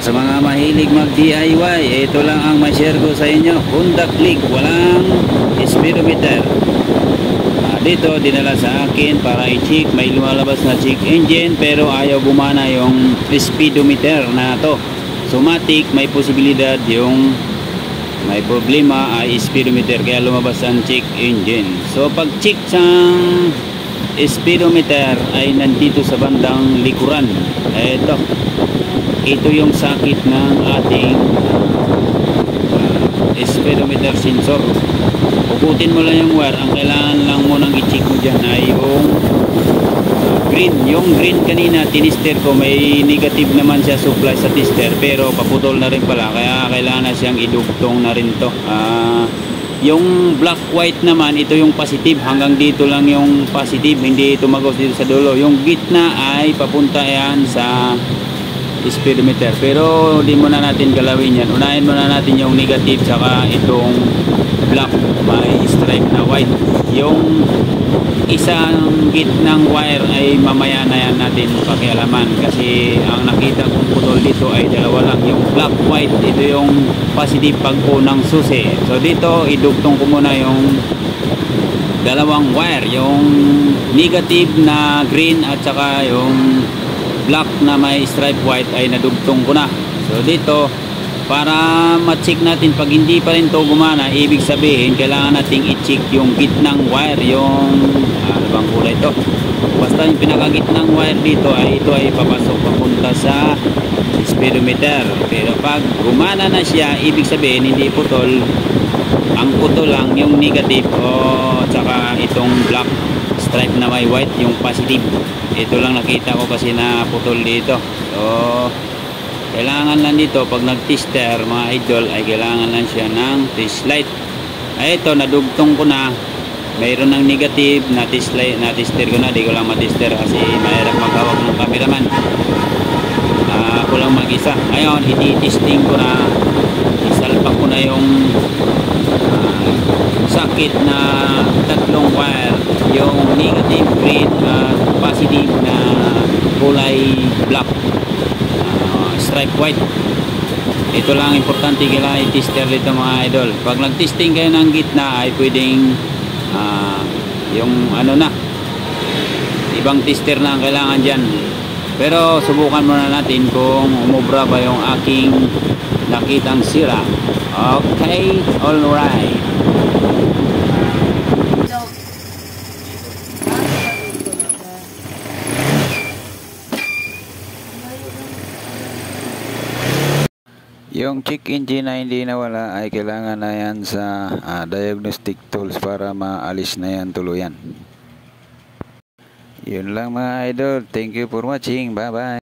Sa mga mahilig mag-DIY, ito lang ang ma-share ko sa inyo. Honda Click, walang speedometer. Dito dinala sa akin para i-check, may lumalabas na check engine pero ayaw gumana yung speedometer na to. So matik may posibilidad yung may problema ay speedometer kaya lumabas ang check engine. So pag check sang speedometer ay nandito sa bandang likuran. Ito yung sakit ng ating speedometer sensor. Puputin mo lang yung wire. Ang kailangan lang mo nang i-check mo dyan ay yung green. Yung green kanina tinister ko, may negative naman siya supply sa tester pero paputol na rin pala kaya kailangan na siyang idugtong na rin to. Yung black white naman, ito yung positive, hanggang dito lang yung positive, hindi tumagos dito sa dulo. Yung gitna ay papunta yan sa speedometer pero di muna natin galawin yan. Unahin muna natin yung negative saka itong black may stripe na white. Yung isang gitnang wire ay mamaya na yan natin pakialaman kasi ang nakita kong putol dito ay dalawa lang, yung black white. Ito yung positive pag unang susi. So dito idugtong ko muna yung dalawang wire, yung negative na green at saka yung black na may stripe white ay nadugtong ko na. So dito para ma-check natin, pag hindi pa rin to gumana, ibig sabihin kailangan nating i-check yung gitnang wire, yung ano bang kulay ito, basta yung pinakagitnang wire dito ay ito ay papasok papunta sa speedometer. Pero pag gumana na siya, ibig sabihin hindi putol, ang putol lang yung negative o tsaka itong black stripe na may white, yung positive. Ito lang nakita ko kasi na putol dito. So kailangan lang dito pag nag-tester mga idol ay kailangan lang siya ng test light. Ito nadugtong ko na, mayroon ng negative na test light, na tester ko na, di ko lang matester kasi mahirap maghawak ng cameraman. Ako lang mag-isa. Ngayon iti-testing ko na, isalpak ko na yung sakit na tatlong wire, yung negative green at positive na kulay black, stripe white. Ito lang importante, kailangan i-tester dito mga idol. Pag nag-testing kayo ng gitna ay pwedeng yung ano na, ibang tester na ang kailangan dyan. Pero subukan muna natin kung umubra ba yung aking nakitang sira. Okay, alright. Yung check engine na hindi nawala ay kailangan na yan sa diagnostic tools para maalis na yan tuluyan. Yun lang mga idol. Thank you for watching. Bye bye.